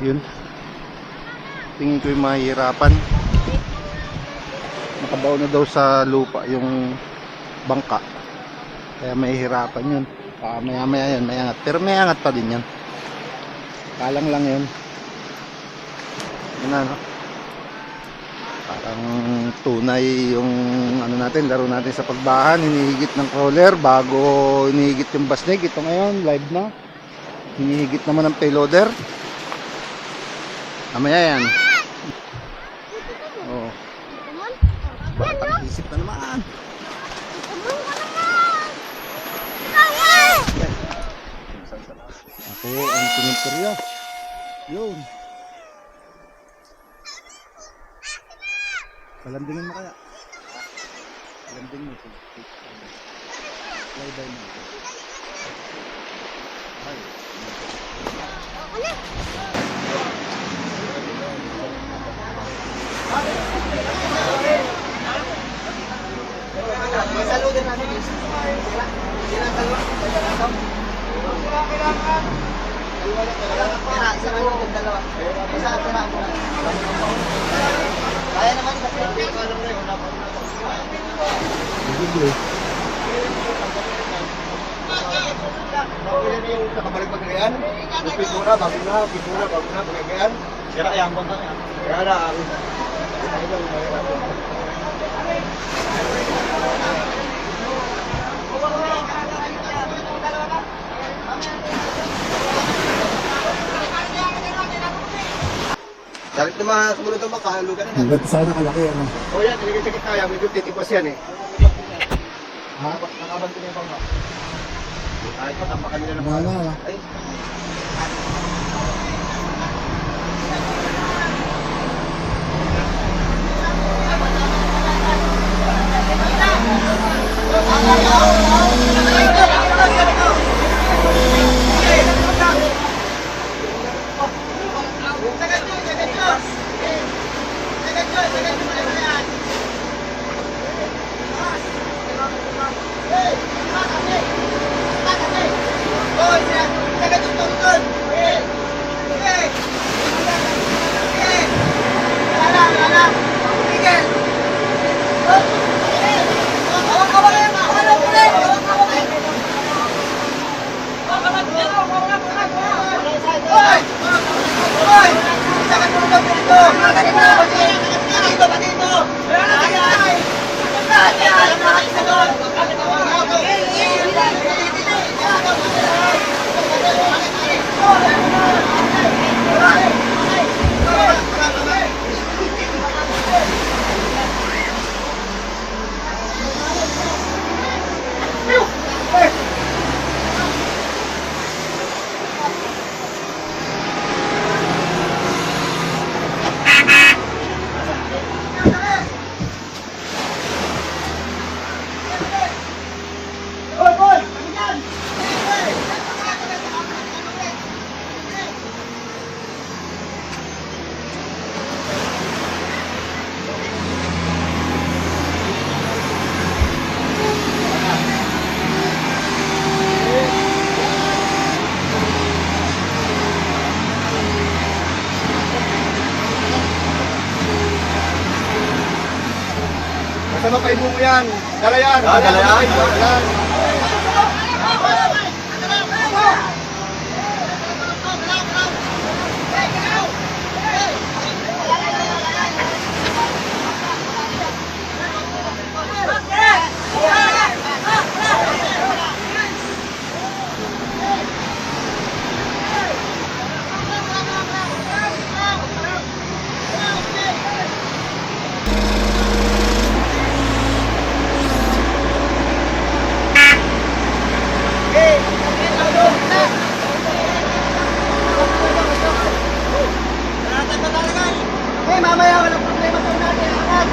Yun. Tingin ko yung mahihirapan. Nakabaw na daw sa lupa yung bangka. Kaya mahihirapan yun. Maya maya yun, may angat. Pero may angat pa din yan. Kalang lang yun. Yun ano. Parang tunay yung ano natin, laro natin sa pagbahan. Hinihigit ng crawler bago hinihigit yung basnig. Ito ngayon, live na. Hinihigit naman ng payloader. Mamaya yan. Oh. Batang isip na naman. Ako ang pinipirya. Yun. Palandingin mo kaya. Palandingin mo. Fly by mo. Ay. Salutin natin yung kaya naman nakabalik pagkagayan yung pintura bago na pagkagayan sira yung bangka niya kaya na dalit na mga sumunod ang makahalugan na Ba't sana kalaki ano? o yan, tinigil sa kita yan, medyo titipas yan eh Ha? nakabanto niya bang kahit pa tampakan nila ng Wala. ay kasama pa ibo mo yan dala yan dala yan mamaya walang problema sa natin angat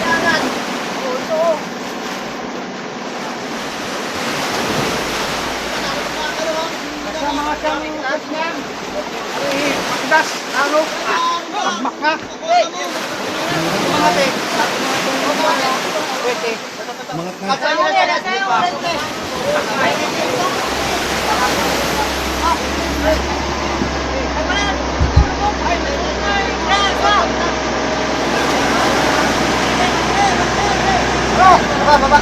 angat oo sa mga siyang kasyan magdas ano magmak nga mga te Mga mga Baba.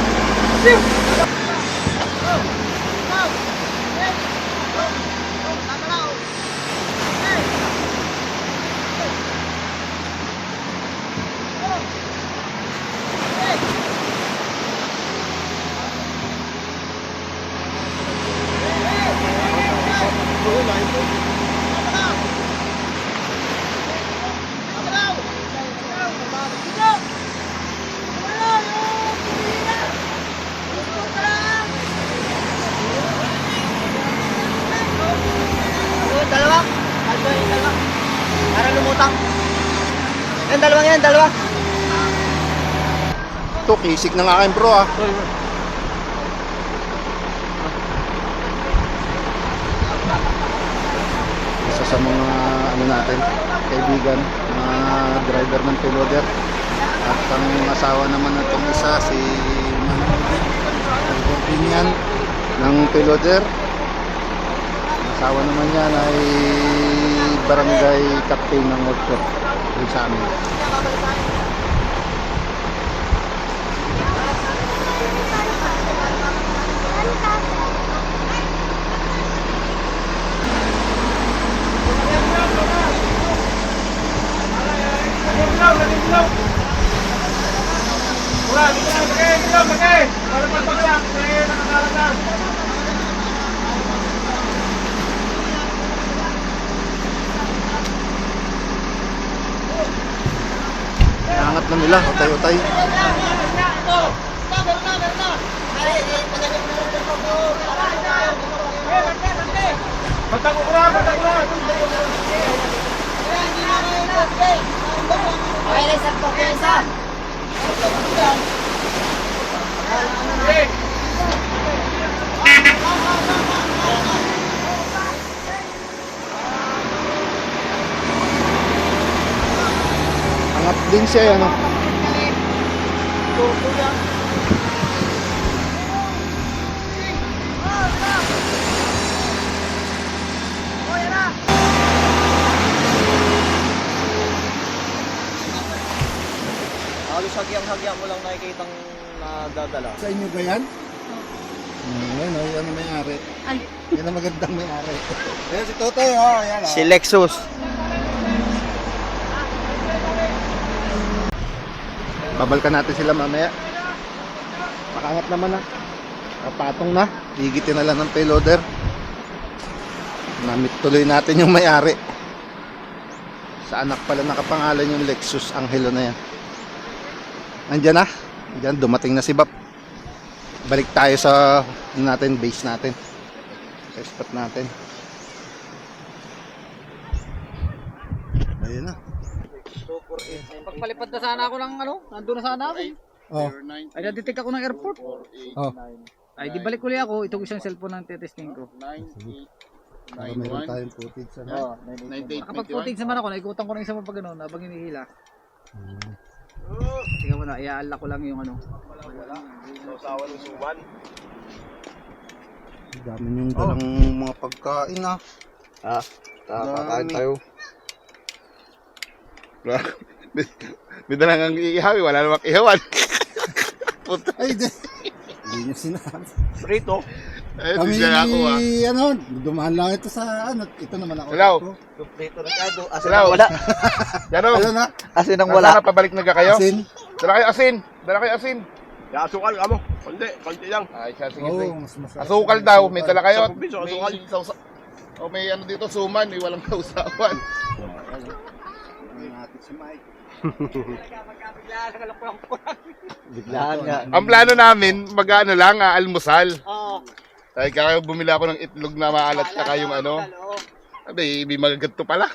Dalawa. Para lumutang. Yan, dalawang yan, dalawa. Ito, kisig ng akin bro ah. Isa sa mga ano natin, kaibigan, mga driver ng Peloder. At ang asawa naman na itong isa, si Manong ng Peloder. Ang asawa naman yan ay barangay captain ng workshop dun sa amin. Angat na nila, utay-utay. Angat din siya, ano? Halos hagyang-hagya mo lang nakikitang nadadala. Sa inyo ba yan? Yan, yan ang may-ari. Yan ang magandang may-ari. Ayan si Totoy, ayan. Si Lexus. Babalikan natin sila mamaya. Makangat naman na. Kapatong na. Higitin na lang ng payloader. Namit tuloy natin yung may-ari. Sa anak pala nakapangalan yung Lexus Angelo na yan. Andiyan na. Andiyan, dumating na si Bap. Balik tayo sa natin, base natin. Sa spot natin. Ayun na. Pagpalipad na sana ako ng ano, nandun na sana ako. Oh. Ay na-detect ako ng airport. Oh. Ay di balik uli ako, itong isang cellphone ng testing ko. Para meron tayong footage. Ano? Nakapag-footage naman ako, naikutan ko ng isang pag ano, habang hinihila. Tingnan mo na, iaala ko lang yung ano. Sawa ng suban. Dami yung dalang mga pagkain ah. Kakain Dami. tayo. May dalang ang iihaw, wala namang ihawan. Puta. Ay, hindi nyo sinabi. Prito. Ay, Kami, di siya ako ah. ano, dumaan lang ito sa, ano, ito naman ako. Hello? Prito Ricardo, Hello? wala. Jano, Ano na? Asin ang wala. Pabalik na kayo? Asin? Dala kayo asin. Dala kayo asin. Asukal ka mo. Konti lang. Ay, siya, sige. Oo, sige. mas masarap. Asukal daw, may dala kayo. Sa probinsya, May asukal. O may ano dito, suman, may walang kausawan. Natin si Mike. Biglaan nga. Ang plano namin, mag-ano lang, almusal. Oo. Ay, kaya bumili ako ng itlog na maalat saka yung ano. Sabi, may magagat to pala.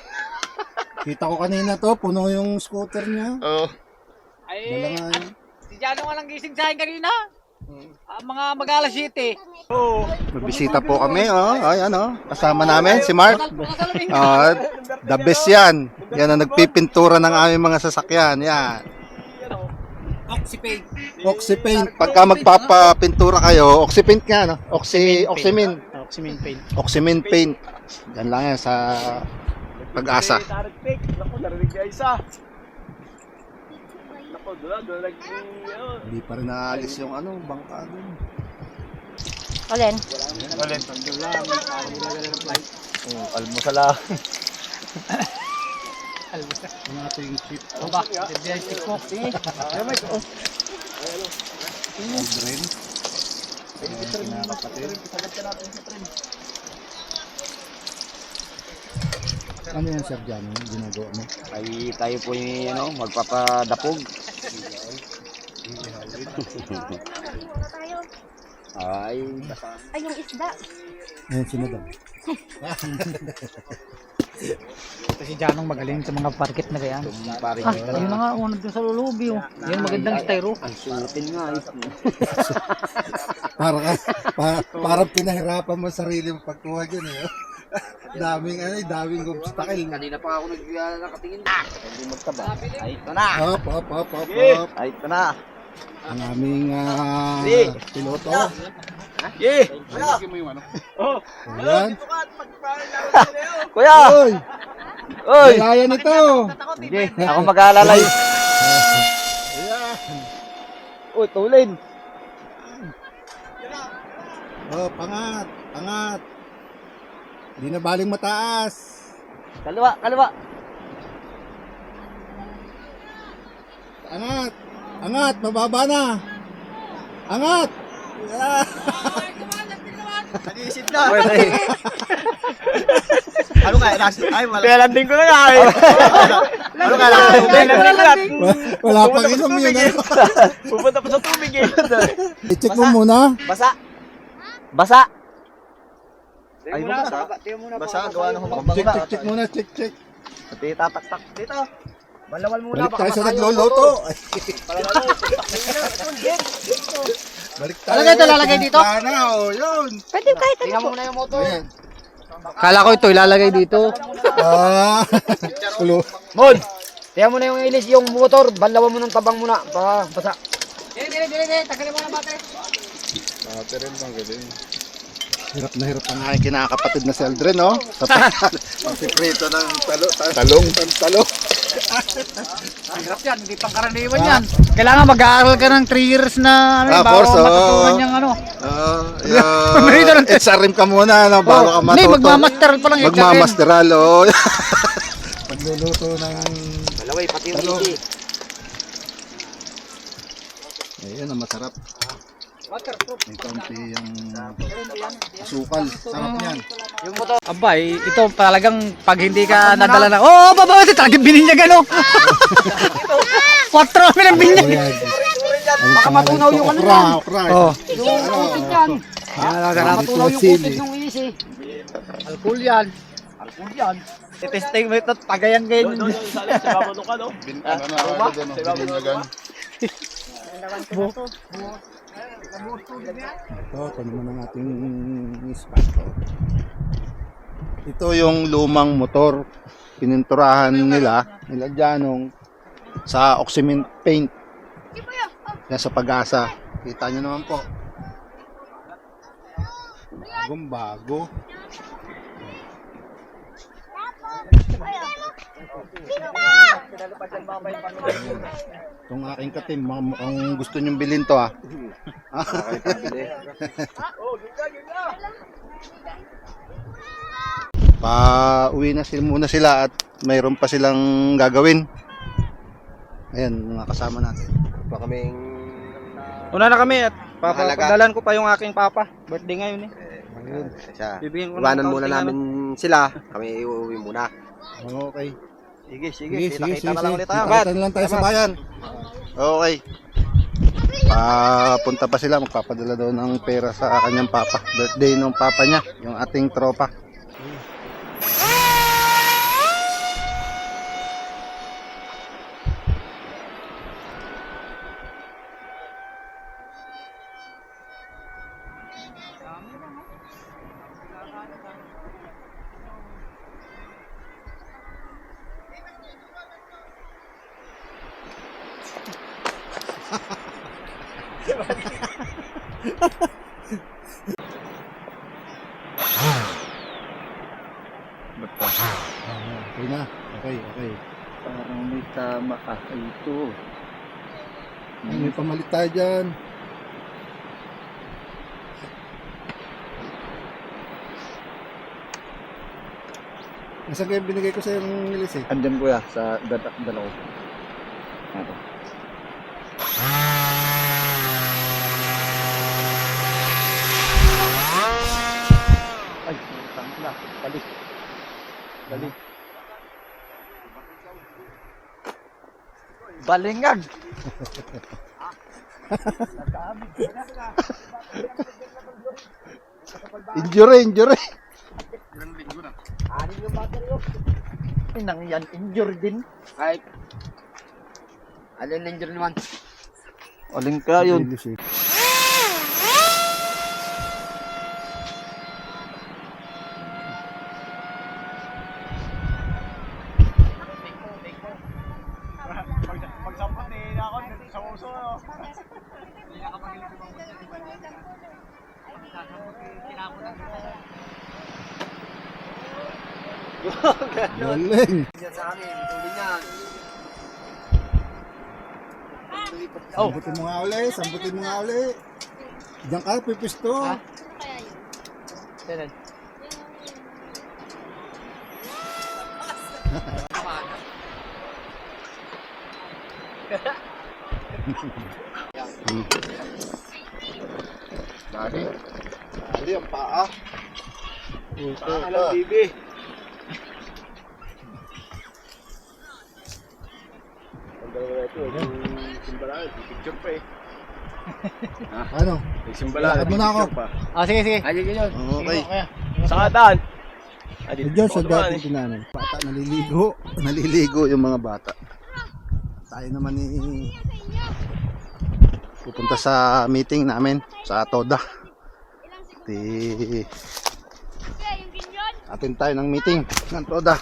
Kita ko kanina to, puno yung scooter niya. Oo. Dala Ay, nga yun. si Jano nga lang gising sa akin kanina. Mga mag-alas 7. Magbisita po kami, oh. Ayan, oh. Kasama namin, si Mark. Oh, the best yan. Yan ang nagpipintura ng aming mga sasakyan. Yan. Oxypaint. Oxypaint. Pagka magpapapintura kayo, Oxypaint nga, no? Oxymin. Oxymin paint. Oxymin paint. Diyan lang yan sa Pag-asa. Naku, narinig niya isa. Naku, doon nag... Hindi pa rin naalis yung bangka doon. Alin? Alin? Almusal lang. Yung ating ship. Ano ba? Stick mo. Aldrin. Kinakapatid. Ano yan, Sir Jan? Yung ginagawa mo? Ay, tayo po yung magpapadapog. Ay, Ay, yung isda. Ayun, sinadam. Ito si Janong magaling sa mga parkit na ganyan. pare. Ah, yun na nga, una dun sa lulubi. Oh. Yung magandang styro. Ang sutin nga. Parang pinahirapan mo sarili mo pagkuha dyan eh. daming obstacle. Kanina pa ako nakatingin. Hindi magtaba. Ay, ito na. Hop. Ay, ito na. Ang aming Sige. piloto. Yeah. Ayan. Kuya! Oy! Oy! Kaya nito! Hindi, ako mag-aalalay. Uy, tulin. Oh, pangat. Hindi na baling mataas. Kaliwa. Angat, mababa na. Angat. Yeah. Nag-iisip na. Ano ka? Ay, wala. Kaya landing ko na nga eh. Ano ka? Landing ko na. Wala pang inom yun. Pupunta pa sa tubig eh. I-check mo muna. Basa. Ay, basa. Basa, gawa ng humakbang na. Check muna, check. Pati tatak-tak. Dito. Malawal muna. Balik tayo sa nagluluto. Balik tayo. Lalagay ito, lalagay dito? Oh, yun. Pwede kahit ano Tingnan po. mo na yung motor. Ayan. Kala ko ito ilalagay dito. Ulo. Mon! Tingnan mo na yung ilis, yung motor. Banlawan mo ng tabang muna. Basa. Dili. Tagalin mo na battery. Hirap na hirap ang aking kinakapatid na si Aldrin, no? Pagpiprito ng talong. Hirap yan, hindi pang karaniwan yan. Kailangan mag-aaral ka ng 3 years na bago course, matutunan yung SRM ka muna, no? Bago ka Hindi, matuto. magmamaster pa lang. Magmamasteral, oh. Pagluluto ng Malaway, pati yung talong. isi. Ayun, ang masarap. May kaunti yung asukal. Sarap yan. Yung motor. Abay, ito talagang pag hindi ka nadala na, baba, ito talagang bininyagan, oh. 4 kami ng binyag. Ayan. Baka matunaw yung ano Okra, okra. Oh. Tubig yan. Masarap. Matunaw yung Sili. tubig ng isi. Alcohol yan. Testing mo ito, tagayan ngayon. Ito naman ang ating spot. Ito yung lumang motor. Pininturahan nila Janong sa oxymine paint. Yan sa Pag-asa. Kita nyo naman po. Bagong bago. Itong aking katim, mukhang gusto nyong bilhin to ah. Pa-uwi na sila muna sila at mayroon pa silang gagawin. Ayan, mga kasama natin. Pa kaming... Una na kami at Mahalaga. papadalan ko pa yung aking papa. Birthday ngayon eh. Siya. Bibigyan ko ng Iwanan muna kaunting namin sila. Kami uuwi muna. Okay. Sige. Sige. Kita na lang ulit tayo. Kita na lang tayo sa bayan. Okay. Punta pa sila, magpapadala daw ng pera sa kanyang papa. Birthday ng papa niya, yung ating tropa. Okay na. Okay. Parang may tama ito. Ay, may pamalit tayo dyan. Nasaan kayo binigay ko sa yung nilis eh? Andyan kuya, sa dalaw. Ano? Ay, tangla. Balik. Balik. Balingag! Injury. Nang yan, injured din. Kahit. Alin injury naman. Aling ka yun. Nilis eh. Galing. Yan sa amin, tuloy niyan. Sambutin mo nga uli. Diyan ka, pipisto. Dali ang paa. Alam, bibi. Ang dalawa ito, yung simbalaan, picture pa eh. Ano? Yung simbalaan, Lakad mo na ako. pa. Sige. Ay, yun. Okay. Sa kataan. Diyan sa dating tinanan. Bata naliligo yung mga bata. Tayo naman pupunta sa meeting namin sa Toda. Atin tayo ng meeting ng Toda.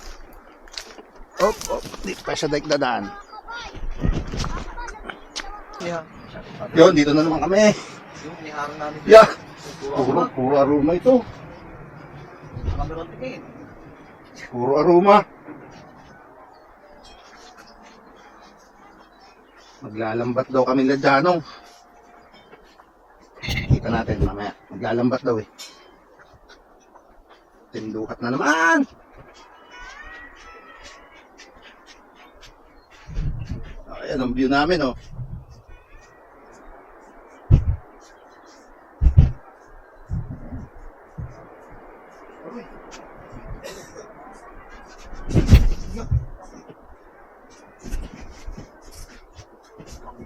Dito tayo sa daigdadaan. Yun, dito na naman kami. Yeah. Puro aroma ito. Puro aroma. Maglalambat daw kami Ladyanong. Kita natin mamaya. Maglalambat daw eh. Tindukat na naman. Ayan ang view namin oh.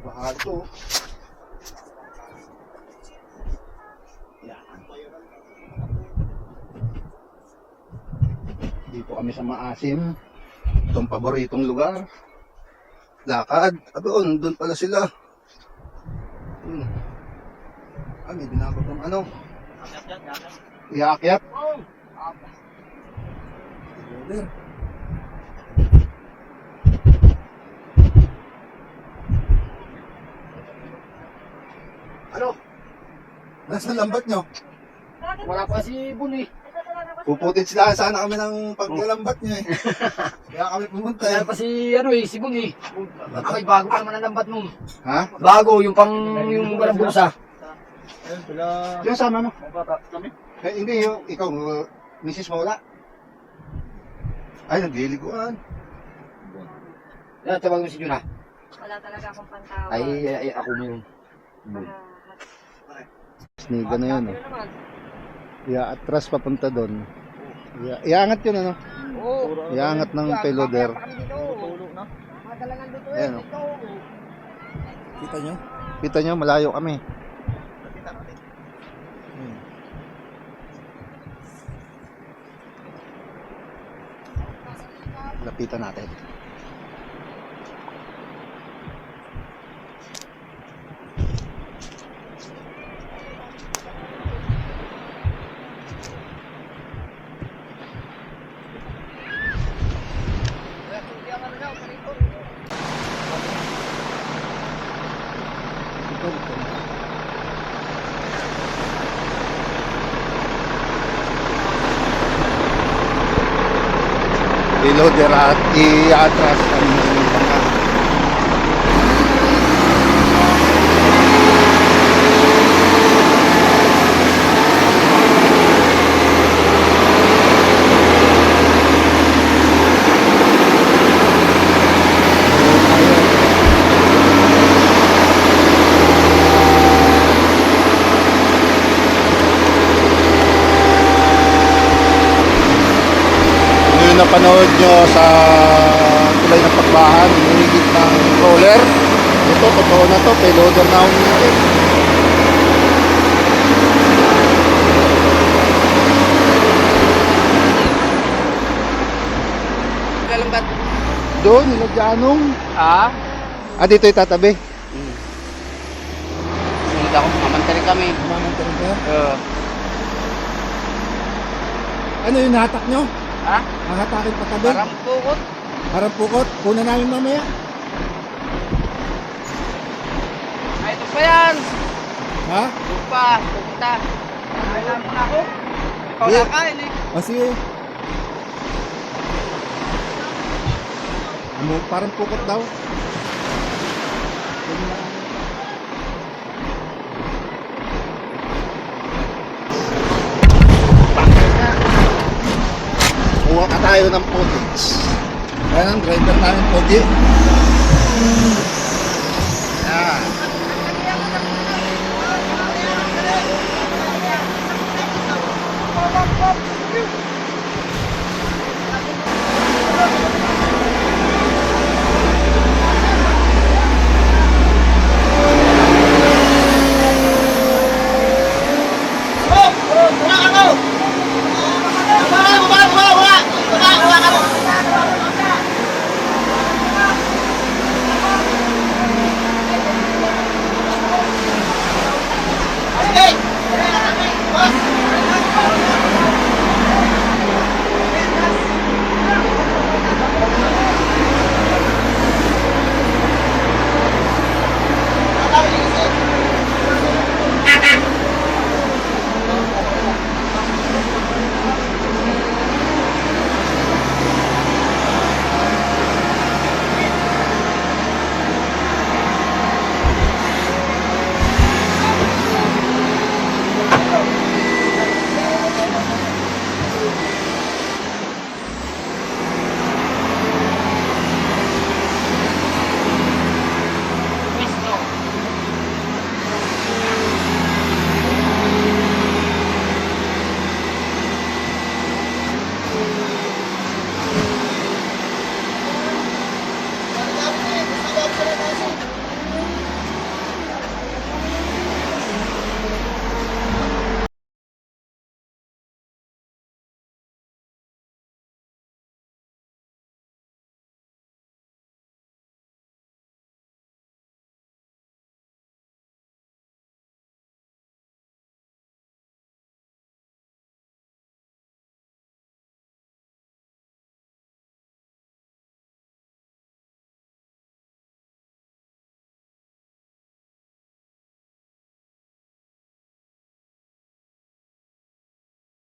Bahal to. Yan. Dito kami sa Maasim. Itong paboritong lugar. Lakad. Doon pala sila. May binabag ng ano. Iakyat. Ano? Nasa lambat nyo? Wala pa si Buni. Puputin sila sana kami ng paglalambat nyo eh. Kaya kami pumunta eh. Wala pa si Buni. Ay, bago pa naman ang lambat mo. Ha? Bago, yung walang bulsa. Yung sama mo? Kami? Eh, hindi yung ikaw, misis mo wala? Ay, nagliliguan. Yan, tawag mo si Juna. Wala talaga akong pantawad. Ay, ako mo yun. Sniga na yun, oh. Atras papunta doon. Iangat yun, ano? Iangat ng payloader. Ayan, oh. Kita nyo, malayo kami. Lapitan natin. i-loader at i-atras ang bangka. Yung napanood nyo sa tulay ng pagbahan, hinihigit ng roller. Ito, totoo na to, payloader na natin. Lalanggat. Doon, nilagyanong. Ah? Dito itatabi. Hindi ako, mamantari kami. Mamantarin ka? Oo. Ano yung nahatak nyo? Ha? Hahatakin patabi? Parang pukot. Parang pukot. Kuna namin mamaya. Ay, ito pa yan. Ha? Ito pa. Pupunta. Kailan mo na ako? Ikaw Yeah. na kain eh. Sige. Ano, parang pukot daw. Kuha ka tayo ng footage. Yan ang driver namin, Pogi. Yan.